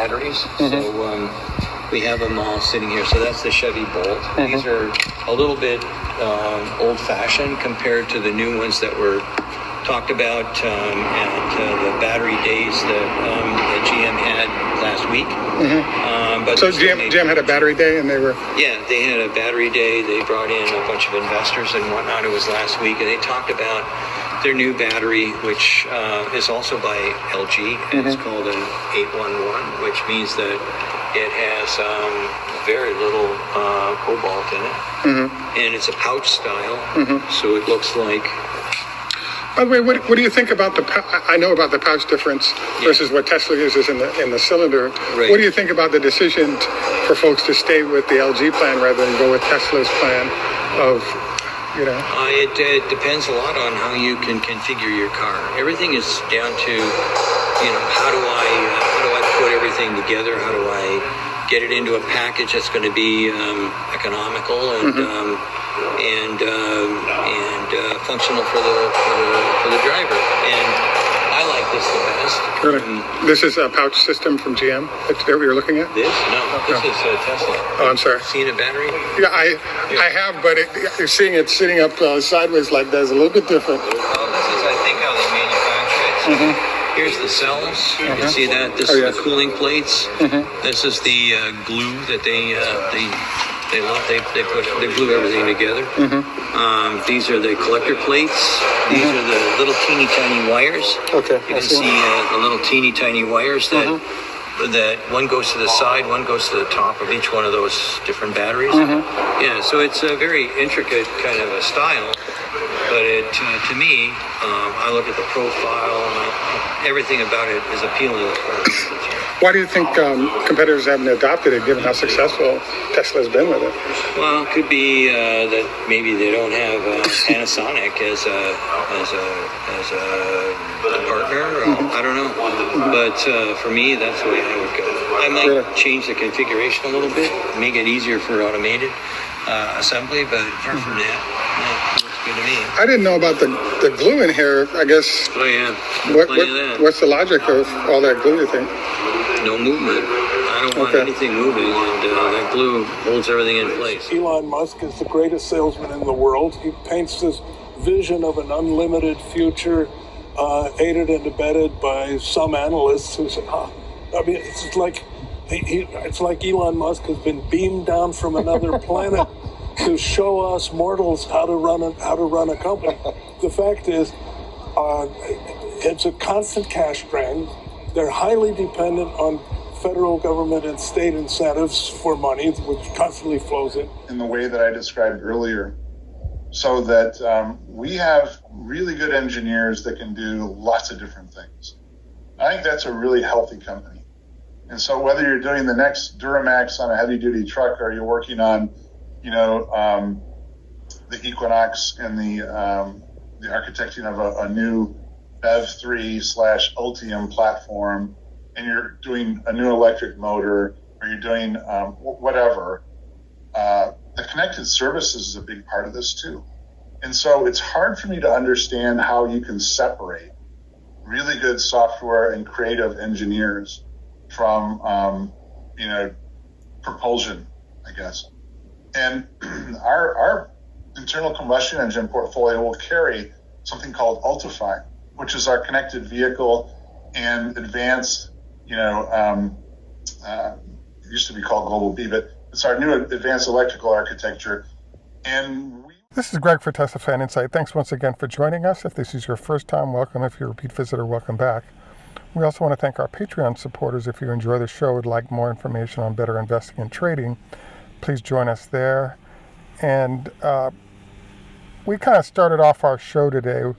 batteries. So we have them all sitting here. So that's the Chevy Bolt. These are a little bit old-fashioned compared to the new ones that were talked about at the battery days that GM had last week. But so GM had a battery day, and they were... Yeah, they had a battery day. They brought in a bunch of investors and whatnot. It was last week, and they talked about their new battery, which is also by LG, and it's called an 811, which means that it has very little cobalt in it, and it's a pouch style, so it looks like... By the way, what do you think about I know about the pouch difference versus what Tesla uses in the cylinder. Right. What do you think about the decision for folks to stay with the LG plan rather than go with Tesla's plan of, you know? It depends a lot on how you can configure your car. Everything is down to, you know, how do I put everything together? How do I get it into a package that's going to be economical and functional for the driver? And I like this the best. Really? This is a pouch system from GM that you're looking at? This? No, this is Tesla. Oh, I'm sorry. Seen a battery? Yeah, I have, but you're seeing it sitting up sideways like that is a little bit different. This is, I think, how they manufacture it. So here's the cells. You can see that. This is the cooling plates. This is the glue that they glue everything together. These are the collector plates. These are the little teeny tiny wires. Okay. You can see the little teeny tiny wires that one goes to the side, one goes to the top of each one of those different batteries. Yeah, so it's a very intricate kind of a style. But to me, I look at the profile and everything about it is appealing as far as I'm concerned. Why do you think competitors haven't adopted it, given how successful Tesla's been with it? Well, it could be that maybe they don't have Panasonic as a partner. I don't know. But for me, that's the way I would go. I might change the configuration a little bit, make it easier for automated assembly, but apart from that, no, looks good to me. I didn't know about the glue in here. I guess. Oh yeah. What's the logic of all that glue, you think? No movement. I don't want anything moving, and that glue holds everything in place. Elon Musk is the greatest salesman in the world. He paints this vision of an unlimited future, aided and abetted by some analysts who say, I mean, it's like it's like Elon Musk has been beamed down from another planet to show us mortals how to run a company. The fact is, it's a constant cash drain. They're highly dependent on federal government and state incentives for money, which constantly flows in the way that I described earlier, so that we have really good engineers that can do lots of different things. I think that's a really healthy company. And so whether you're doing the next Duramax on a heavy-duty truck or you're working on, the Equinox and the architecting of a new BEV3/Ultium platform, and you're doing a new electric motor, or you're doing whatever, the connected services is a big part of this too. And so it's hard for me to understand how you can separate really good software and creative engineers from, propulsion, I guess. And our internal combustion engine portfolio will carry something called Ultify, which is our connected vehicle and advanced, it used to be called Global B, but it's our new advanced electrical architecture. And This is Greg for Teslafaninsight. Thanks once again for joining us. If this is your first time, welcome. If you're a repeat visitor, welcome back. We also want to thank our Patreon supporters. If you enjoy the show, would like more information on better investing and trading, please join us there. And we kind of started off our show today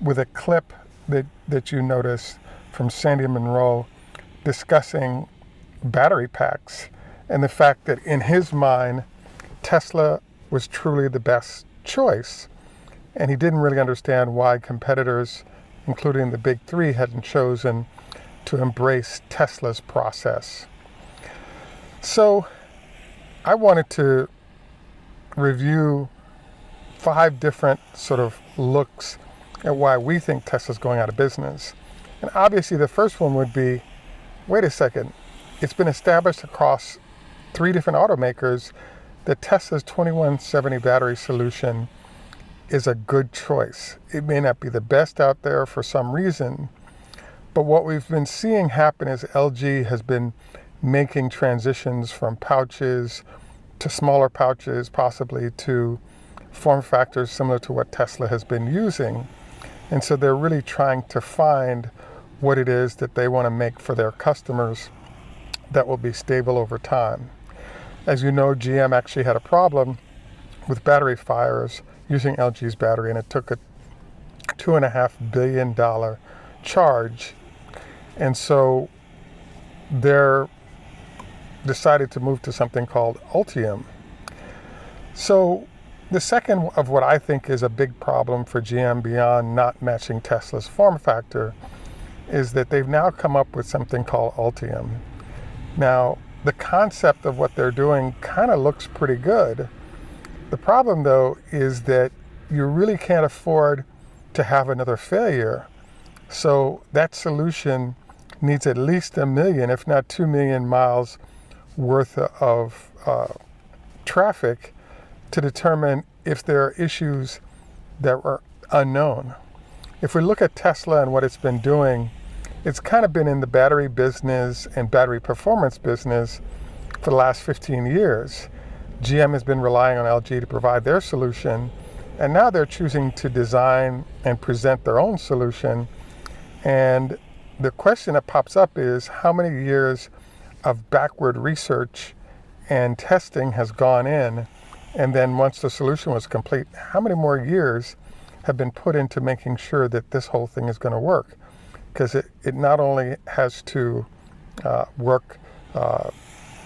with a clip that you noticed from Sandymunro discussing battery packs and the fact that in his mind, Tesla was truly the best choice. And he didn't really understand why competitors, including the big three, hadn't chosen to embrace Tesla's process. So I wanted to review 5 different sort of looks at why we think Tesla's going out of business. And obviously the first one would be, wait a second, it's been established across 3 different automakers that Tesla's 2170 battery solution is a good choice. It may not be the best out there for some reason, but what we've been seeing happen is LG has been making transitions from pouches to smaller pouches, possibly to form factors similar to what Tesla has been using. And so they're really trying to find what it is that they want to make for their customers that will be stable over time. As you know, GM actually had a problem with battery fires using LG's battery, and it took a $2.5 billion charge. And so they're decided to move to something called Ultium. So the second of what I think is a big problem for GM beyond not matching Tesla's form factor is that they've now come up with something called Ultium. Now, the concept of what they're doing kind of looks pretty good. The problem, though, is that you really can't afford to have another failure. So that solution needs at least 1 million, if not 2 million miles worth of traffic to determine if there are issues that were unknown. If we look at Tesla and what it's been doing, it's kind of been in the battery business and battery performance business for the last 15 years. GM has been relying on LG to provide their solution, and now they're choosing to design and present their own solution. And the question that pops up is how many years of backward research and testing has gone in, and then once the solution was complete, how many more years have been put into making sure that this whole thing is going to work? Because it not only has to work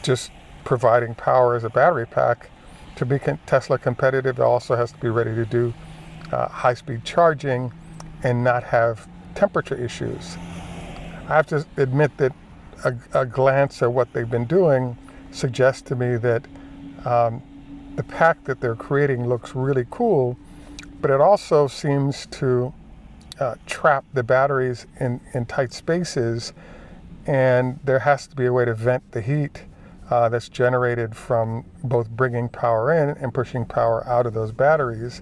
just providing power as a battery pack to be Tesla competitive, it also has to be ready to do high-speed charging and not have temperature issues. I have to admit that a glance at what they've been doing suggests to me that the pack that they're creating looks really cool, but it also seems to trap the batteries in tight spaces, and there has to be a way to vent the heat that's generated from both bringing power in and pushing power out of those batteries.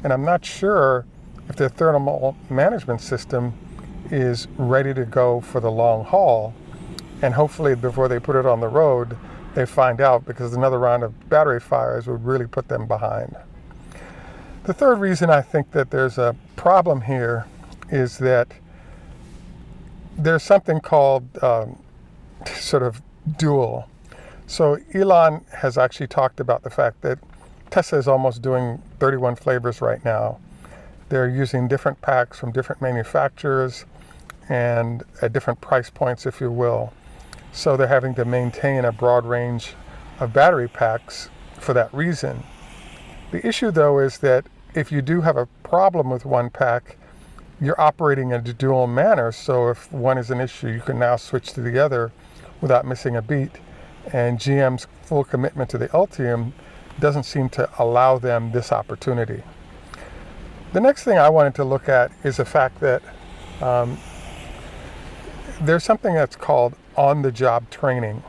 And I'm not sure if their thermal management system is ready to go for the long haul. And hopefully before they put it on the road, they find out, because another round of battery fires would really put them behind. The third reason I think that there's a problem here is that there's something called sort of dual. So Elon has actually talked about the fact that Tesla is almost doing 31 flavors right now. They're using different packs from different manufacturers and at different price points, if you will. So they're having to maintain a broad range of battery packs for that reason. The issue, though, is that if you do have a problem with one pack, you're operating in a dual manner. So if one is an issue, you can now switch to the other without missing a beat. And GM's full commitment to the Ultium doesn't seem to allow them this opportunity. The next thing I wanted to look at is the fact that there's something that's called on-the-job training.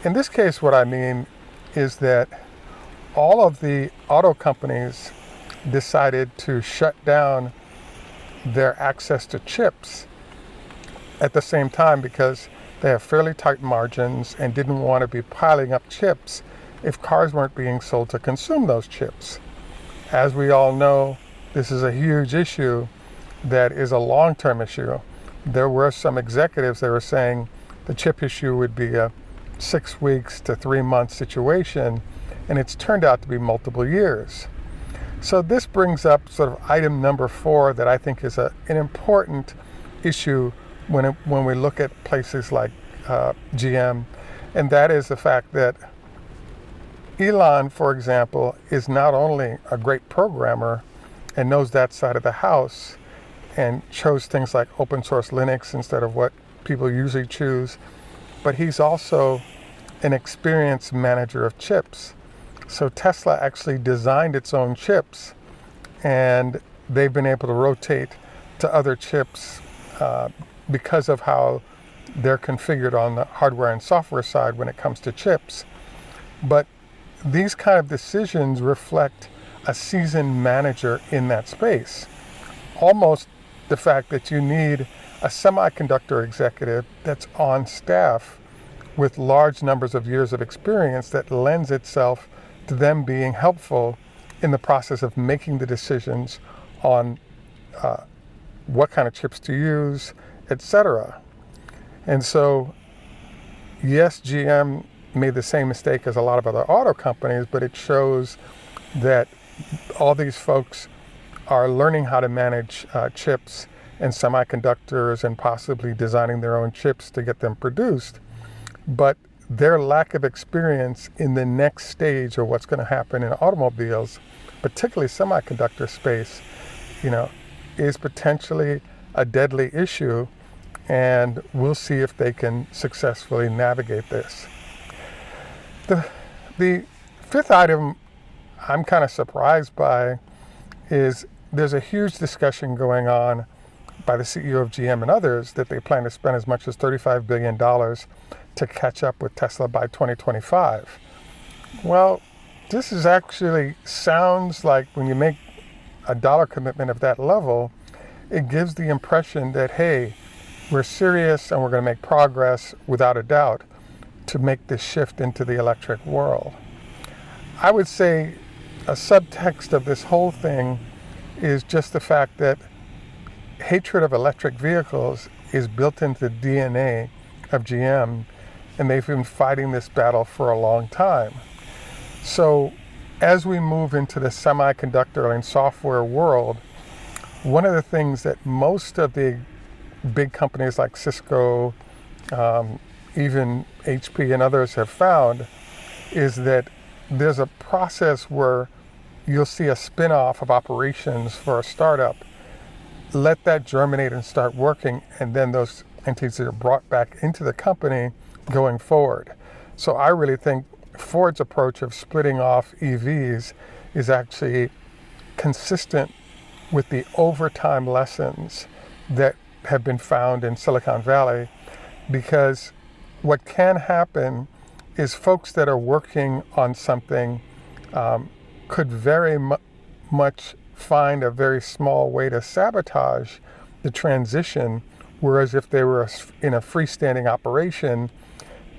In this case, what I mean is that all of the auto companies decided to shut down their access to chips at the same time because they have fairly tight margins and didn't want to be piling up chips if cars weren't being sold to consume those chips. As we all know, this is a huge issue that is a long-term issue. There were some executives that were saying the chip issue would be a 6 weeks to 3 month situation, and it's turned out to be multiple years. So this brings up sort of item number 4 that I think is an important issue when we look at places like GM, and that is the fact that Elon, for example, is not only a great programmer and knows that side of the house and chose things like open source Linux instead of what people usually choose, but he's also an experienced manager of chips. So Tesla actually designed its own chips, and they've been able to rotate to other chips because of how they're configured on the hardware and software side when it comes to chips. But these kind of decisions reflect a seasoned manager in that space. Almost the fact that you need a semiconductor executive that's on staff with large numbers of years of experience that lends itself to them being helpful in the process of making the decisions on what kind of chips to use, etc. And so, yes, GM made the same mistake as a lot of other auto companies, but it shows that all these folks are learning how to manage chips and semiconductors and possibly designing their own chips to get them produced. But their lack of experience in the next stage of what's going to happen in automobiles, particularly semiconductor space, is potentially a deadly issue, and we'll see if they can successfully navigate this. The fifth item I'm kind of surprised by is there's a huge discussion going on by the CEO of GM and others that they plan to spend as much as $35 billion to catch up with Tesla by 2025. Well, this is actually sounds like when you make a dollar commitment of that level, it gives the impression that, hey, we're serious and we're going to make progress without a doubt to make this shift into the electric world. I would say a subtext of this whole thing is just the fact that hatred of electric vehicles is built into the DNA of GM, and they've been fighting this battle for a long time. So as we move into the semiconductor and software world, one of the things that most of the big companies like Cisco, even HP and others have found is that there's a process where you'll see a spin-off of operations for a startup, let that germinate and start working, and then those entities are brought back into the company going forward. So I really think Ford's approach of splitting off EVs is actually consistent with the overtime lessons that have been found in Silicon Valley, because what can happen is folks that are working on something could very much find a very small way to sabotage the transition, whereas if they were in a freestanding operation,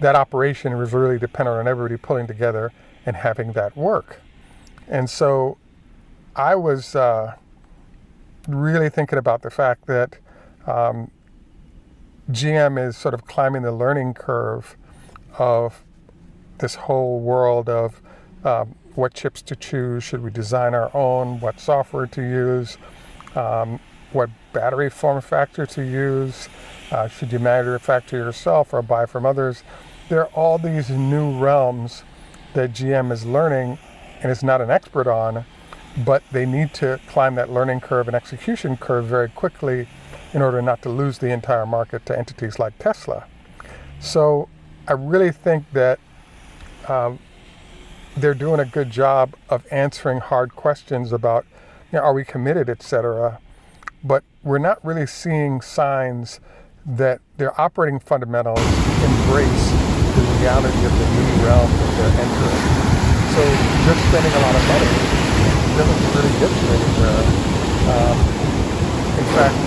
that operation was really dependent on everybody pulling together and having that work. And so I was really thinking about the fact that GM is sort of climbing the learning curve of this whole world of what chips to choose, should we design our own, what software to use, what battery form factor to use, should you manufacture yourself or buy from others. There are all these new realms that GM is learning and is not an expert on, but they need to climb that learning curve and execution curve very quickly in order not to lose the entire market to entities like Tesla. So I really think that they're doing a good job of answering hard questions about, are we committed, et cetera. But we're not really seeing signs that their operating fundamentals embrace the reality of the new realm that they're entering. So just spending a lot of money doesn't really get you anywhere. In fact,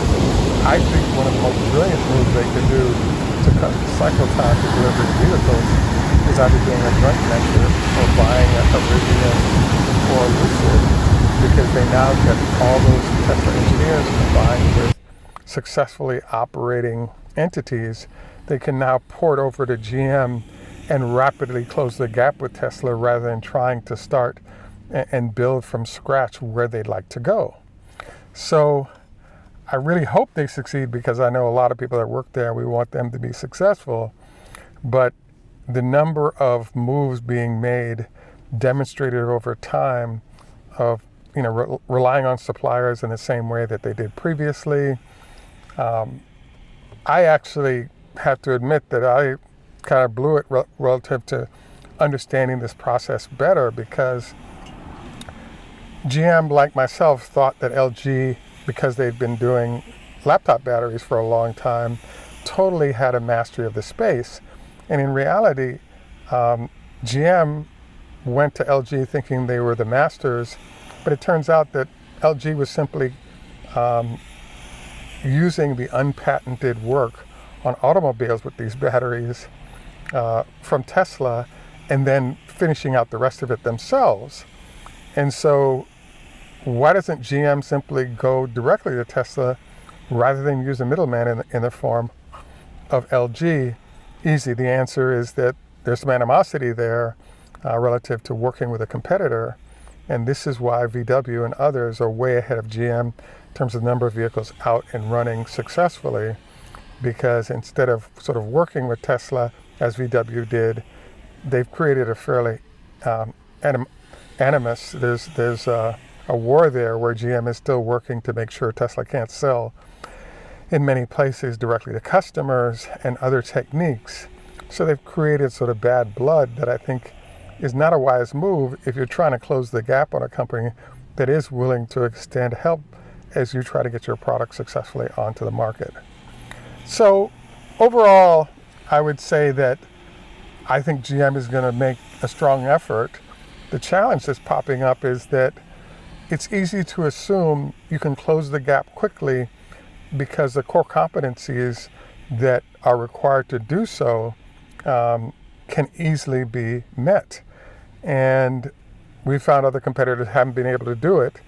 I think one of the most brilliant moves they could do to cut the cycle time to deliver vehicles is either doing a joint venture or buying a Rivian or a Lucid, because they now get all those Tesla engineers combined with successfully operating entities. They can now port over to GM and rapidly close the gap with Tesla rather than trying to start and build from scratch where they'd like to go. So I really hope they succeed, because I know a lot of people that work there, we want them to be successful. But the number of moves being made demonstrated over time of relying on suppliers in the same way that they did previously. I actually have to admit that I kind of blew it relative to understanding this process better, because GM, like myself, thought that LG, because they'd been doing laptop batteries for a long time, totally had a mastery of the space. And in reality, GM went to LG thinking they were the masters, but it turns out that LG was simply using the unpatented work on automobiles with these batteries from Tesla, and then finishing out the rest of it themselves. And so why doesn't GM simply go directly to Tesla rather than use a middleman in the form of LG? Easy. The answer is that there's some animosity there relative to working with a competitor. And this is why VW and others are way ahead of GM in terms of the number of vehicles out and running successfully, because instead of sort of working with Tesla as VW did, they've created a fairly animus. There's a war there where GM is still working to make sure Tesla can't sell in many places directly to customers and other techniques. So they've created sort of bad blood that I think is not a wise move if you're trying to close the gap on a company that is willing to extend help as you try to get your product successfully onto the market. So overall, I would say that I think GM is going to make a strong effort. The challenge that's popping up is that it's easy to assume you can close the gap quickly because the core competencies that are required to do so can easily be met. And we found other competitors haven't been able to do it.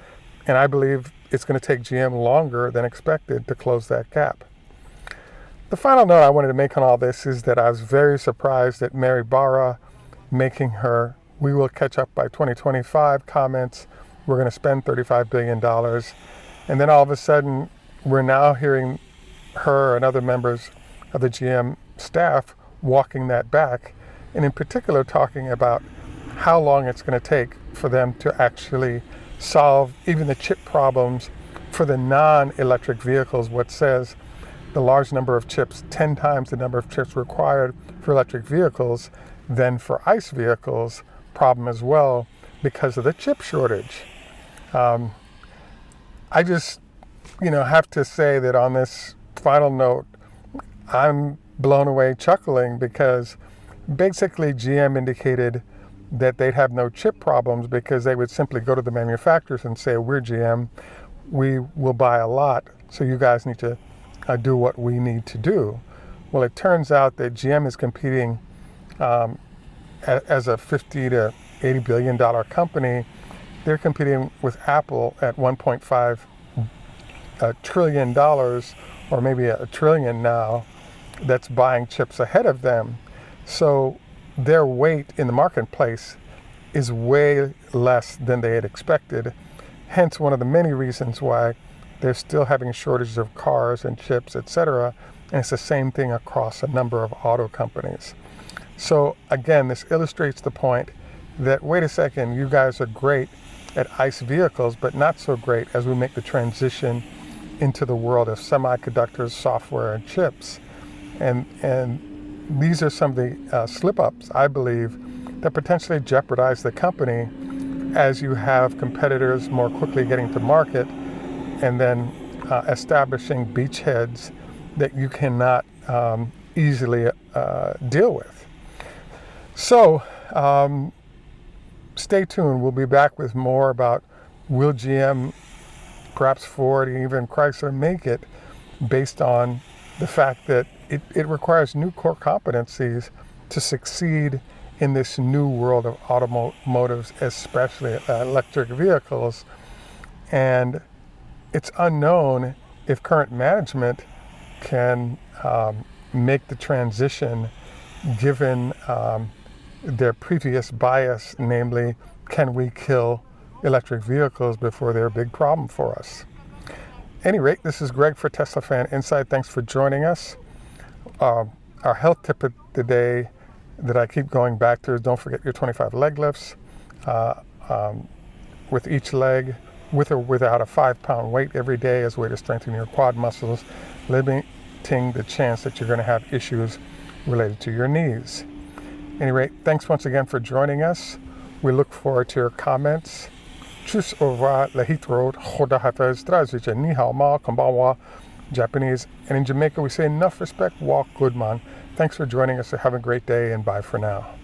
And I believe it's going to take GM longer than expected to close that gap. The final note I wanted to make on all this is that I was very surprised at Mary Barra making her "we will catch up by 2025" comments. We're going to spend $35 billion. And then all of a sudden, we're now hearing her and other members of the GM staff walking that back, and in particular talking about how long it's going to take for them to actually solve even the chip problems for the non-electric vehicles, what says the large number of chips, 10 times the number of chips required for electric vehicles than for ICE vehicles, problem as well because of the chip shortage. I just, have to say that on this final note, I'm blown away chuckling because basically GM indicated that they'd have no chip problems because they would simply go to the manufacturers and say, we're GM, we will buy a lot, so you guys need to do what we need to do. Well, it turns out that GM is competing as a $50 to $80 billion company. They're competing with Apple at $1.5 trillion, or maybe a trillion now, that's buying chips ahead of them. So their weight in the marketplace is way less than they had expected. Hence one of the many reasons why they're still having shortages of cars and chips, etc. And it's the same thing across a number of auto companies. So again, this illustrates the point that, wait a second, you guys are great at ICE vehicles, but not so great as we make the transition into the world of semiconductors, software, and chips. And these are some of the slip-ups, I believe, that potentially jeopardize the company as you have competitors more quickly getting to market and then establishing beachheads that you cannot easily deal with. So stay tuned. We'll be back with more about will GM, perhaps Ford, and even Chrysler make it, based on the fact that it requires new core competencies to succeed in this new world of automotives, especially electric vehicles. And it's unknown if current management can make the transition given their previous bias, namely, can we kill electric vehicles before they're a big problem for us? At any rate, this is Greg for Teslafaninsight. Thanks for joining us. Our health tip of the day that I keep going back to is don't forget your 25 leg lifts with each leg, with or without a 5-pound weight every day, as a way to strengthen your quad muscles, limiting the chance that you're going to have issues related to your knees. At any rate, thanks once again for joining us. We look forward to your comments. Tschüss, au revoir, la hitrot, Khoda Hafiz, Zdravstvuyte, ni hao ma, konbanwa, Japanese. And in Jamaica, we say enough respect, walk good man. Thanks for joining us. Have a great day, and bye for now.